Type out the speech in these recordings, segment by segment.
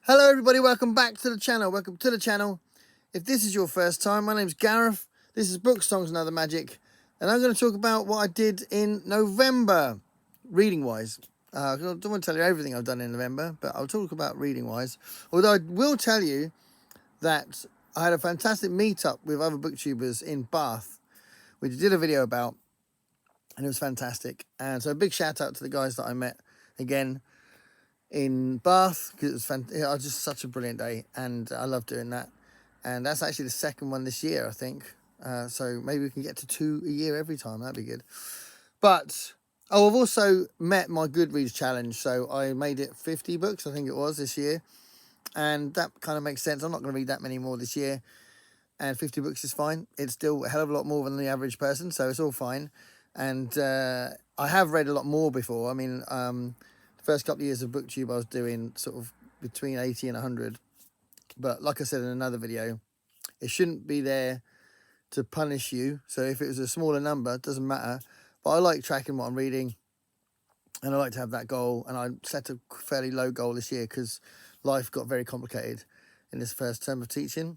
Hello everybody, welcome back to the channel. Welcome to the channel. If this is your first time, my name's Gareth. This is Book Songs and Other Magic. And I'm going to talk about what I did in November, reading-wise. I don't want to tell you everything I've done in November, but I'll talk about reading-wise. Although I will tell you that I had a fantastic meet-up with other booktubers in Bath, which I did a video about, and it was fantastic. And so a big shout-out to the guys that I met again in Bath, because it was just such a brilliant day, and I love doing that. And that's actually the second one this year, I think. So maybe we can get to 2 a year every time. That'd be good. But I've also met my Goodreads challenge. So I made it 50 books, I think it was, this year. And that kind of makes sense. I'm not going to read that many more this year. And 50 books is fine. It's still a hell of a lot more than the average person, so it's all fine. And I have read a lot more before. I mean, first couple of years of booktube I was doing sort of between 80 and 100, but like I said in another video, it shouldn't be there to punish you. So if it was a smaller number, it doesn't matter. But I like tracking what I'm reading, and I like to have that goal. And I set a fairly low goal this year because life got very complicated in this first term of teaching.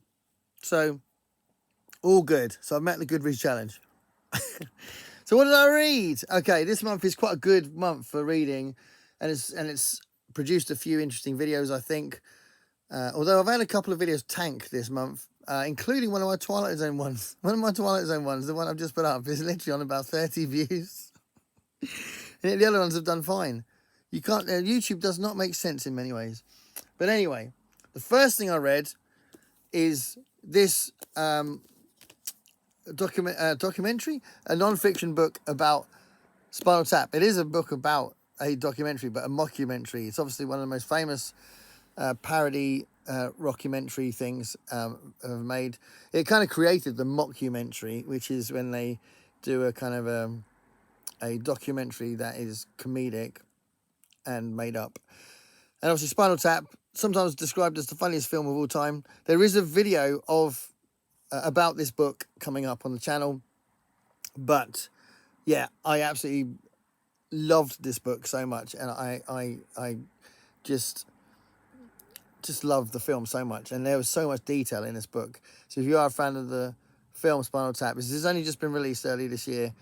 So all good. So I met the Goodreads challenge. So what did I read? Okay, this month is quite a good month for reading. And it's produced a few interesting videos, I think. Although I've had a couple of videos tank this month, including one of my Twilight Zone ones. One of my Twilight Zone ones, the one I've just put up, is literally on about 30 views. And the other ones have done fine. You can't. YouTube does not make sense in many ways. But anyway, the first thing I read is this documentary, a non-fiction book about Spinal Tap. It is a book about a documentary, but a mockumentary. It's obviously one of the most famous parody rockumentary things ever made. It kind of created the mockumentary, which is when they do a kind of a documentary that is comedic and made up. And obviously Spinal Tap, sometimes described as the funniest film of all time. There is a video of about this book coming up on the channel, but yeah, I absolutely loved this book so much, and I just loved the film so much, and there was so much detail in this book. So if you are a fan of the film Spinal Tap, this has only just been released early this year,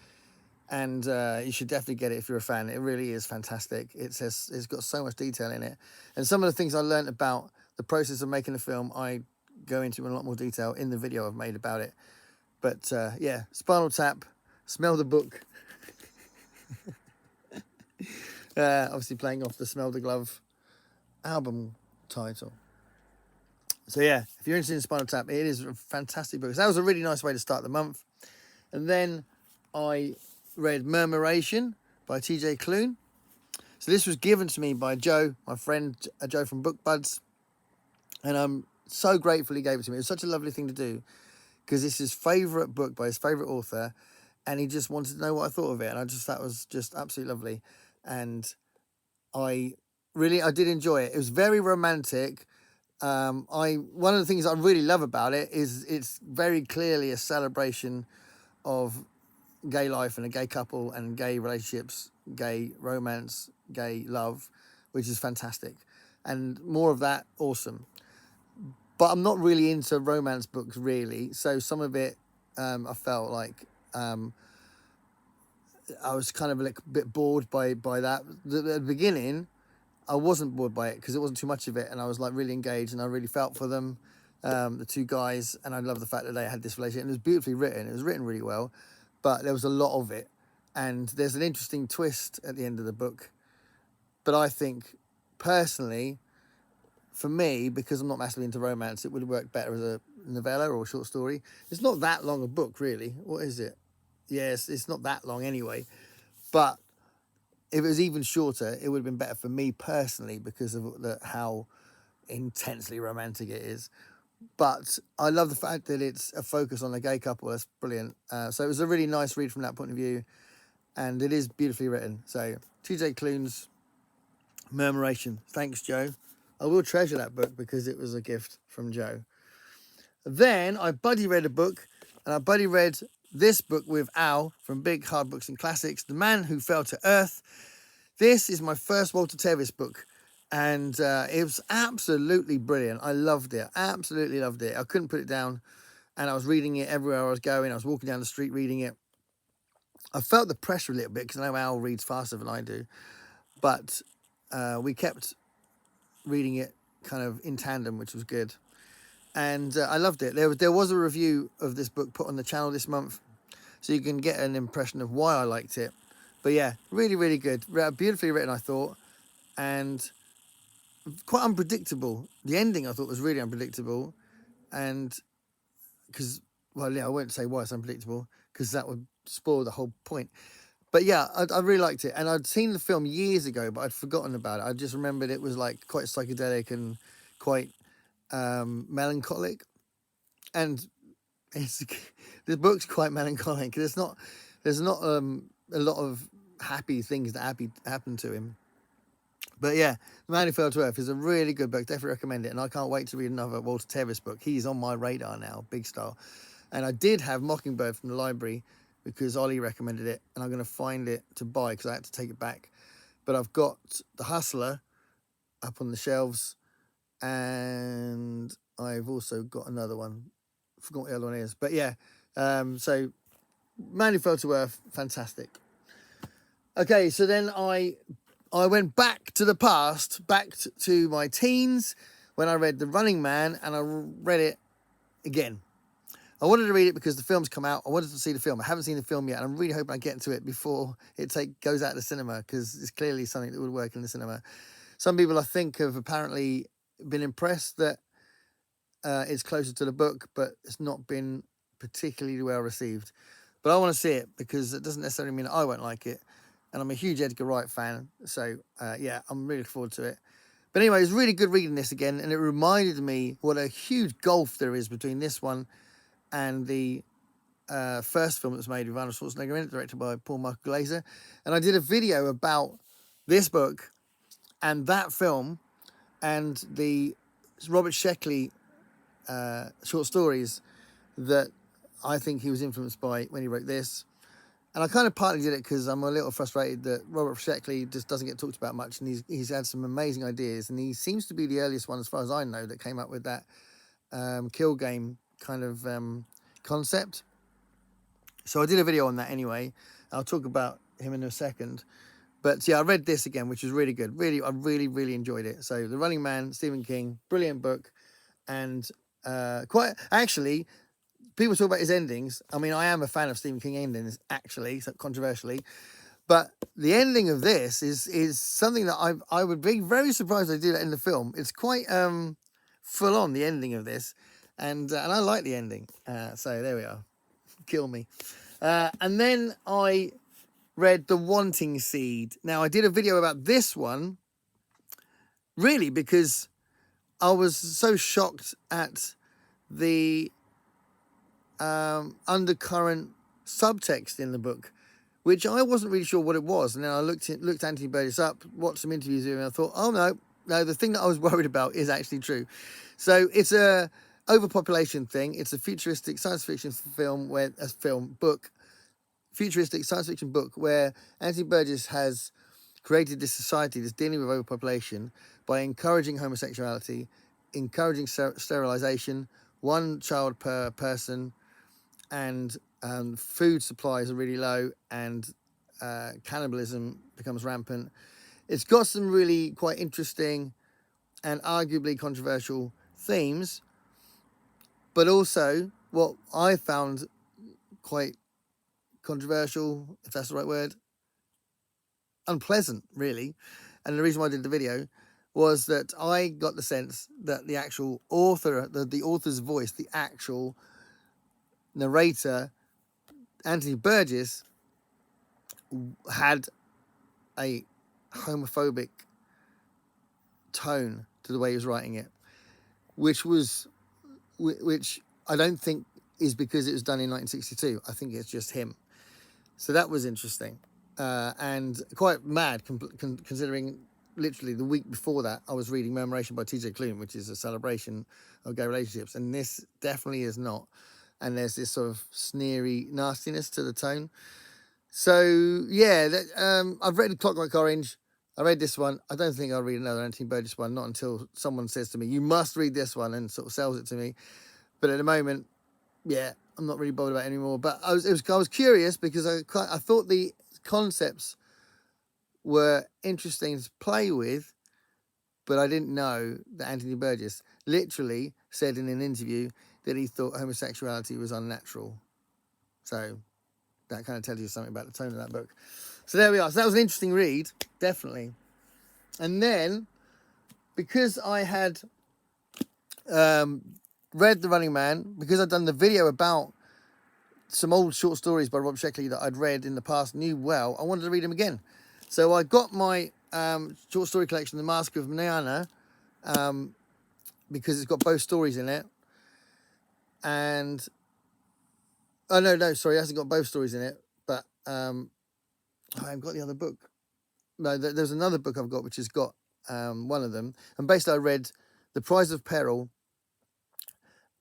and you should definitely get it if you're a fan. It really is fantastic. It's got so much detail in it, and some of the things I learned about the process of making the film I go into in a lot more detail in the video I've made about it. But yeah, Spinal Tap, smell the book. Obviously playing off the Smell the Glove album title. So yeah, if you're interested in Spinal Tap, it is a fantastic book. So that was a really nice way to start the month. And then I read Murmuration by TJ Klune. So this was given to me by Joe, my friend Joe from Book Buds. And I'm so grateful he gave it to me. It was such a lovely thing to do, because it's his favourite book by his favourite author, and he just wanted to know what I thought of it. And that was just absolutely lovely. And I did enjoy it. It was very romantic. One of the things I really love about it is it's very clearly a celebration of gay life and a gay couple and gay relationships, gay romance, gay love, which is fantastic. And more of that, awesome. But I'm not really into romance books, really. So some of it, I felt like I was kind of a bit bored by that. At the beginning, I wasn't bored by it because it wasn't too much of it, and I was like really engaged, and I really felt for them, the two guys, and I love the fact that they had this relationship. And it was beautifully written. It was written really well, but there was a lot of it, and there's an interesting twist at the end of the book. But I think, personally, for me, because I'm not massively into romance, it would work better as a novella or a short story. It's not that long a book, really. What is it? Yes, it's not that long anyway. But if it was even shorter, it would have been better for me personally because of how intensely romantic it is. But I love the fact that it's a focus on a gay couple. That's brilliant. So it was a really nice read from that point of view. And it is beautifully written. So TJ Klune's Murmuration. Thanks, Joe. I will treasure that book because it was a gift from Joe. Then I buddy read a book, and I buddy read this book with Al from Big Hard Books and Classics, The Man Who Fell to Earth. This is my first Walter Tevis book, And it was absolutely brilliant. I loved it. Absolutely loved it. I couldn't put it down. And I was reading it everywhere I was going. I was walking down the street reading it. I felt the pressure a little bit because I know Al reads faster than I do. But we kept reading it kind of in tandem, which was good. And I loved it. There was a review of this book put on the channel this month, so you can get an impression of why I liked it. But yeah, really, really good. Beautifully written, I thought, and quite unpredictable. The ending, I thought, was really unpredictable, and because, well, yeah, I won't say why it's unpredictable, because that would spoil the whole point. But yeah, I really liked it, and I'd seen the film years ago, but I'd forgotten about it. I just remembered it was like quite psychedelic and quite melancholic, and it's the book's quite melancholic. There's not a lot of happy things that happen to him. But yeah, The Man Who Fell to Earth is a really good book. Definitely recommend it, and I can't wait to read another Walter Tevis book. He's on my radar now, big style. And I did have Mockingbird from the library because Ollie recommended it, and I'm going to find it to buy because I had to take it back. But I've got The Hustler up on the shelves, and I've also got another one. I forgot what the other one is. But yeah, so Man Who Fell to Earth, fantastic. Okay, so then I went back to the past, back to my teens, when I read The Running Man, and I read it again. I wanted to read it because the film's come out. I wanted to see the film. I haven't seen the film yet, and I'm really hoping I get into it before it goes out of the cinema, because it's clearly something that would work in the cinema. Some people, I think, have apparently been impressed that it's closer to the book, but it's not been particularly well received. But I want to see it because it doesn't necessarily mean I won't like it. And I'm a huge Edgar Wright fan, so yeah, I'm really looking forward to it. But anyway, it's really good reading this again, and it reminded me what a huge gulf there is between this one and the first film that was made with Arnold Schwarzenegger in it, directed by Paul Michael Glaser. And I did a video about this book and that film and the Robert Sheckley short stories that I think he was influenced by when he wrote this. And I kind of partly did it because I'm a little frustrated that Robert Sheckley just doesn't get talked about much, and he's had some amazing ideas, and he seems to be the earliest one, as far as I know, that came up with that kill game kind of concept. So I did a video on that anyway. I'll talk about him in a second. But yeah, I read this again, which was really good. I really enjoyed it. So The Running Man, Stephen King, brilliant book, and quite actually. People talk about his endings. I mean, I am a fan of Stephen King endings, actually, so controversially. But the ending of this is something that I would be very surprised they do that in the film. It's quite full on, the ending of this, and I like the ending. So there we are. Kill me. And then I read The Wanting Seed. Now, I did a video about this one, really, because I was so shocked at the undercurrent subtext in the book, which I wasn't really sure what it was. And then I looked Anthony Burgess up, watched some interviews with him, and I thought, oh no, the thing that I was worried about is actually true. So it's a overpopulation thing. It's a futuristic science fiction futuristic science fiction book where Anthony Burgess has created this society that's dealing with overpopulation by encouraging homosexuality, encouraging sterilization, one child per person, and food supplies are really low, and cannibalism becomes rampant. It's got some really quite interesting and arguably controversial themes, but also what I found quite controversial, if that's the right word, unpleasant, really. And the reason why I did the video was that I got the sense that the actual author, the author's voice, the actual narrator, Anthony Burgess, had a homophobic tone to the way he was writing it, which I don't think is because it was done in 1962. I think it's just him. So that was interesting and quite mad, considering literally the week before that I was reading Murmuration by T.J. Klune, which is a celebration of gay relationships, and this definitely is not. And there's this sort of sneery nastiness to the tone. So yeah, I've read Clockwork Orange. I read this one. I don't think I'll read another Anthony Burgess one, not until someone says to me, you must read this one, and sort of sells it to me. But at the moment, yeah, I'm not really bothered about it anymore. But I was curious because I thought the concepts were interesting to play with, but I didn't know that Anthony Burgess literally said in an interview that he thought homosexuality was unnatural. So that kind of tells you something about the tone of that book. So there we are. So that was an interesting read, definitely. And then, because I had read The Running Man, because I'd done the video about some old short stories by Rob Sheckley that I'd read in the past, knew well, I wanted to read them again. So I got my short story collection, The Mask of Manana, because it's got both stories in it. And, oh no, sorry, it hasn't got both stories in it, but I haven't got the other book. No, there's another book I've got which has got one of them. And basically I read The Prize of Peril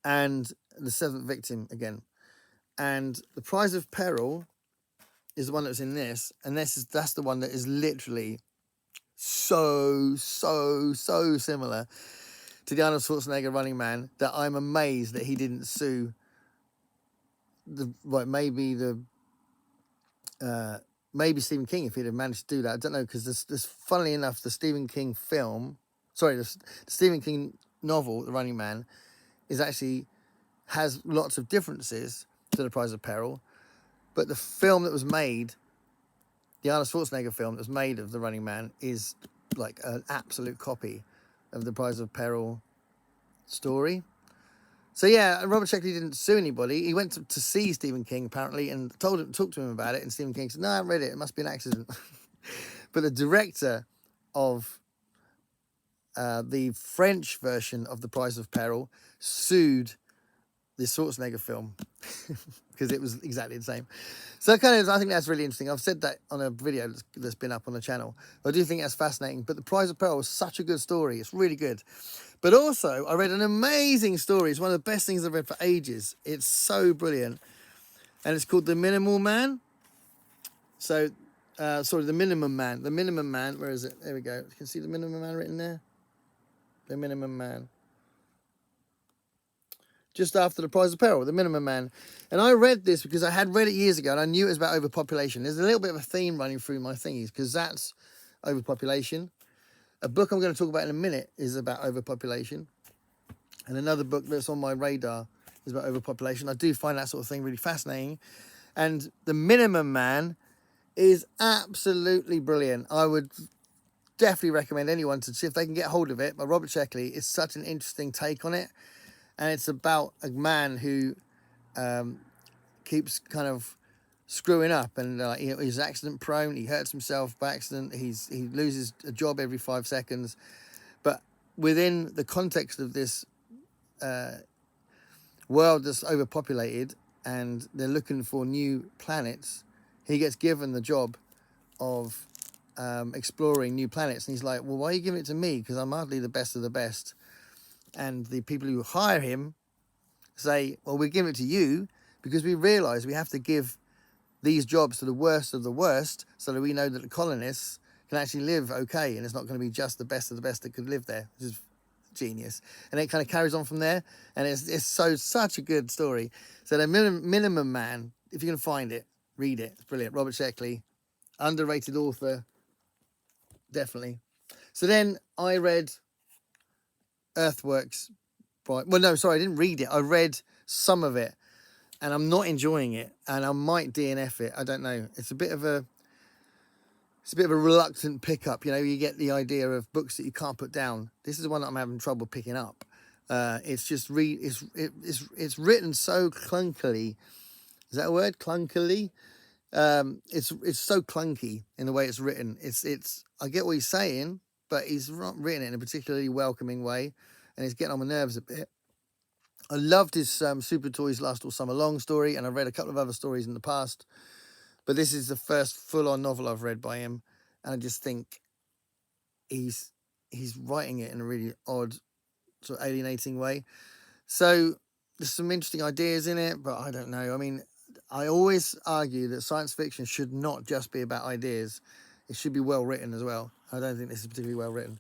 and The Seventh Victim again. And The Prize of Peril is the one that was in this, and that's the one that is literally so similar to the Arnold Schwarzenegger Running Man that I'm amazed that he didn't sue maybe Stephen King if he'd have managed to do that. I don't know, because there's funnily enough, the Stephen King the Stephen King novel, The Running Man, has lots of differences to The Prize of Peril, but the film that was made, the Arnold Schwarzenegger film that was made of The Running Man, is like an absolute copy of The Prize of Peril story. So yeah, Robert Sheckley didn't sue anybody. He went to see Stephen King apparently and talked to him about it, and Stephen King said, no, I haven't read it, it must be an accident. But the director of the French version of The Prize of Peril sued the Schwarzenegger film because it was exactly the same. So I think that's really interesting. I've said that on a video that's been up on the channel. I do think that's fascinating. But The Prize of Peril was such a good story. It's really good. But also, I read an amazing story. It's one of the best things I've read for ages. It's so brilliant. And it's called The Minimal Man. So, The Minimum Man. The Minimum Man, where is it? There we go. You can see The Minimum Man written there. The Minimum Man. Just after The Prize of Peril, The Minimum Man. And I read this because I had read it years ago and I knew it was about overpopulation. There's a little bit of a theme running through my thingies because that's overpopulation. A book I'm going to talk about in a minute is about overpopulation. And another book that's on my radar is about overpopulation. I do find that sort of thing really fascinating. And The Minimum Man is absolutely brilliant. I would definitely recommend anyone to see if they can get hold of it. By Robert Sheckley. It's such an interesting take on it. And it's about a man who keeps kind of screwing up, and he's accident prone. He hurts himself by accident. He loses a job every 5 seconds. But within the context of this world that's overpopulated, and they're looking for new planets, he gets given the job of exploring new planets. And he's like, well, why are you giving it to me? Because I'm hardly the best of the best. And the people who hire him say, well, we're giving it to you because we realise we have to give these jobs to the worst of the worst so that we know that the colonists can actually live okay, and it's not going to be just the best of the best that could live there, which is genius. And it kind of carries on from there, and it's such a good story. So The Minimum Man, if you can find it, read it. It's brilliant. Robert Sheckley, underrated author, definitely. So then I read Earthworks. Well, no, sorry, I didn't read it. I read some of it, and I'm not enjoying it, and I might DNF it. I don't know. It's a bit of a reluctant pickup. You know, you get the idea of books that you can't put down. This is the one that I'm having trouble picking up. It's just it's written so clunkily. Is that a word? Clunkily. It's so clunky in the way it's written. I get what he's saying, but he's not written it in a particularly welcoming way, and it's getting on my nerves a bit. I loved his Super Toys Last All Summer Long story, and I've read a couple of other stories in the past, but this is the first full-on novel I've read by him, and I just think he's writing it in a really odd, sort of alienating way. So there's some interesting ideas in it, but I don't know. I mean, I always argue that science fiction should not just be about ideas. It should be well written as well. I don't think this is particularly well written.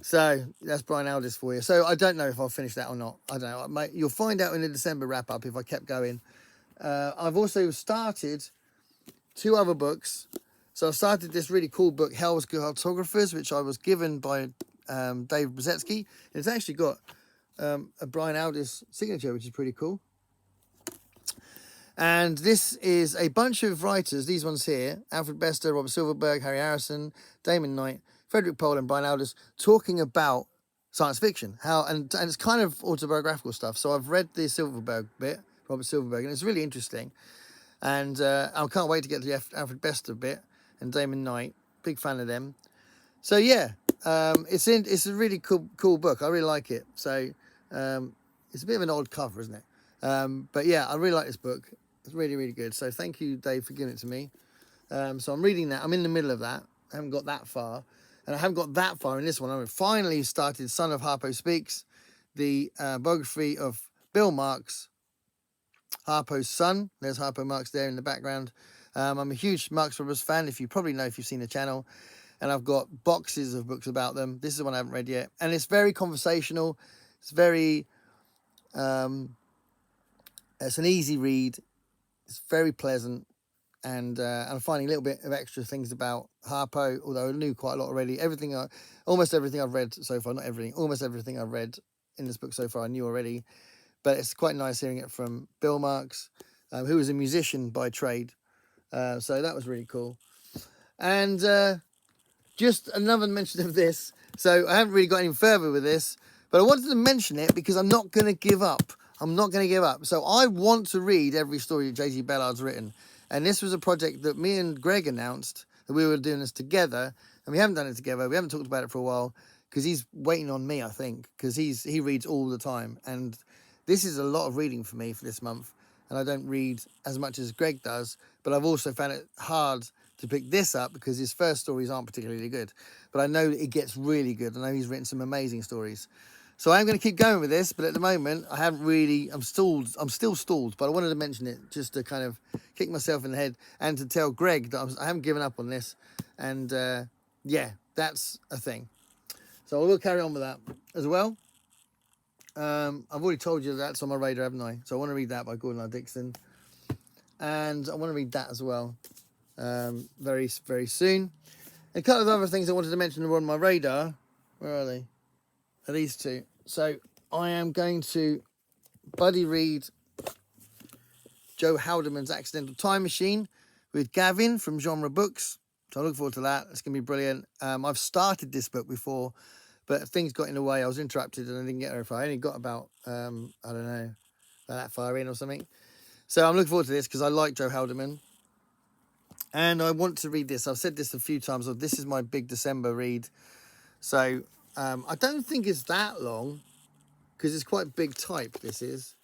So that's Brian Aldiss for you. So I don't know if I'll finish that or not. I don't know. You'll find out in the December wrap-up if I kept going. I've also started 2 other books. So I've started this really cool book, Hell's Cartographers, which I was given by Dave Brzezinski. And it's actually got a Brian Aldiss signature, which is pretty cool. And this is a bunch of writers, these ones here, Alfred Bester, Robert Silverberg, Harry Harrison, Damon Knight, Frederick Pohl and Brian Aldiss, talking about science fiction. And it's kind of autobiographical stuff. So I've read the Silverberg bit, Robert Silverberg, and it's really interesting. And I can't wait to get to the Alfred Bester bit and Damon Knight. Big fan of them. So yeah, it's a really cool book. I really like it. So it's a bit of an odd cover, isn't it? But yeah, I really like this book. It's really, really good. So thank you, Dave, for giving it to me. So I'm reading that. I'm in the middle of that. I haven't got that far. And I haven't got that far in this one. I've finally started Son of Harpo Speaks, the biography of Bill Marx, Harpo's son. There's Harpo Marx there in the background. I'm a huge Marx Brothers fan, if you probably know if you've seen the channel. And I've got boxes of books about them. This is the one I haven't read yet. And it's very conversational. It's very... it's an easy read. It's very pleasant, and I'm finding a little bit of extra things about Harpo, although I knew quite a lot already. Almost everything I've read so far, not everything, almost everything I've read in this book so far I knew already. But it's quite nice hearing it from Bill Marx, who was a musician by trade. So that was really cool. And just another mention of this. So I haven't really got any further with this, but I wanted to mention it because I'm not going to give up. I'm not going to give up. So I want to read every story that J.G. Ballard's written. And this was a project that me and Greg announced that we were doing this together. And we haven't done it together. We haven't talked about it for a while because he's waiting on me, I think, because he reads all the time. And this is a lot of reading for me for this month. And I don't read as much as Greg does. But I've also found it hard to pick this up because his first stories aren't particularly good. But I know it gets really good. I know he's written some amazing stories. So I'm going to keep going with this, but at the moment, I haven't really, I'm still stalled, but I wanted to mention it just to kind of kick myself in the head and to tell Greg that I haven't given up on this. And yeah, that's a thing. So I will carry on with that as well. I've already told you that's on my radar, haven't I? So I want to read that by Gordon R. Dixon. And I want to read that as well very, very soon. And a couple of other things I wanted to mention were on my radar. Where are they? Are these two? So I am going to buddy read Joe Haldeman's Accidental Time Machine with Gavin from Genre Books. So I look forward to that. It's going to be brilliant. I've started this book before, but things got in the way. I was interrupted and I didn't get very far. I only got about, I don't know, about that far in or something. So I'm looking forward to this because I like Joe Haldeman. And I want to read this. I've said this a few times. This is my big December read. So I don't think it's that long because it's quite big type, this is.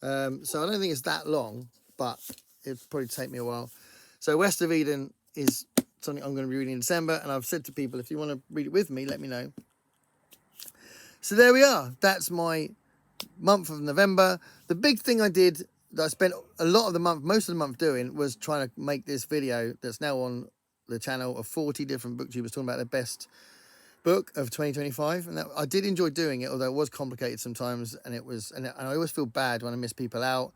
So I don't think it's that long, but it'll probably take me a while. So West of Eden is something I'm going to be reading in December. And I've said to people, if you want to read it with me, let me know. So there we are. That's my month of November. The big thing I did that I spent a lot of the month, most of the month doing was trying to make this video that's now on the channel of 40 different booktubers talking about their best book of 2025, and I did enjoy doing it, although it was complicated sometimes, and I always feel bad when I miss people out.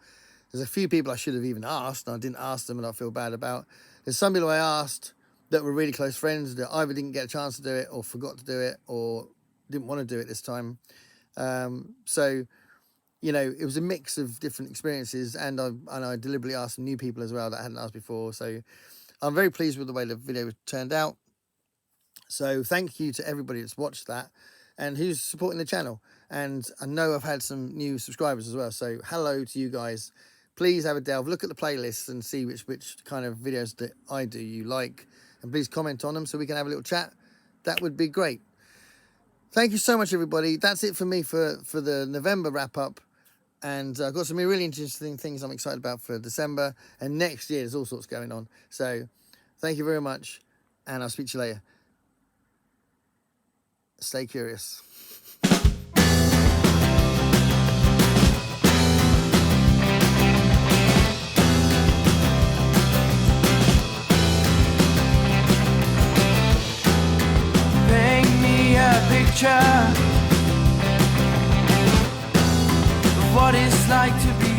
There's a few people I should have even asked, and I didn't ask them, and I feel bad about. There's some people I asked that were really close friends that either didn't get a chance to do it, or forgot to do it, or didn't want to do it this time. So, you know, it was a mix of different experiences, and I deliberately asked some new people as well that I hadn't asked before. So I'm very pleased with the way the video turned out. So thank you to everybody that's watched that and who's supporting the channel. And I know I've had some new subscribers as well. So hello to you guys. Please have a delve. Look at the playlists and see which kind of videos that I do you like. And please comment on them so we can have a little chat. That would be great. Thank you so much, everybody. That's it for me for the November wrap-up. And I've got some really interesting things I'm excited about for December. And next year, there's all sorts going on. So thank you very much. And I'll speak to you later. Stay curious. picture of what it's like to be